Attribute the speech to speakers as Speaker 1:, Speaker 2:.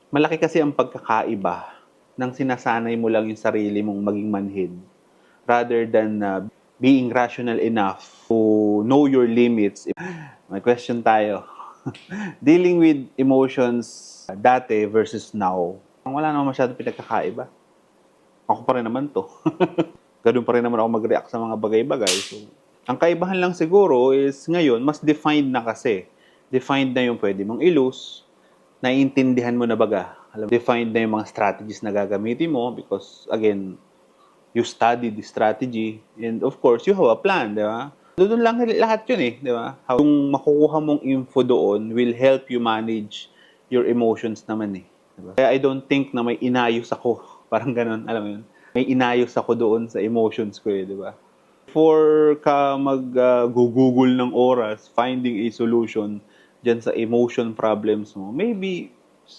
Speaker 1: Malaki kasi ang pagkakaiba ng sinasanay mo lang yung sarili mong maging manhid rather than being rational enough to know your limits. May question tayo. Dealing with emotions dati versus now. Wala naman masyadong pinagkakaiba. Ako pa rin naman to. Ganun pa rin naman ako mag-react sa mga bagay-bagay. So, ang kaibahan lang siguro is ngayon, mas defined na kasi. Defined na yung pwede mong ilose, naiintindihan mo na baga. Defined na yung mga strategies na gagamitin mo because, again, you study the strategy and of course, you have a plan, di ba? Doon lang lahat yun eh, di ba? Yung makukuha mong info doon will help you manage your emotions naman eh. Diba? Kaya I don't think na may inayos ako. Parang ganun, alam mo yun? May inayos ako doon sa emotions ko eh, di ba? Before ka mag-google ng oras, finding a solution dyan sa emotion problems mo, maybe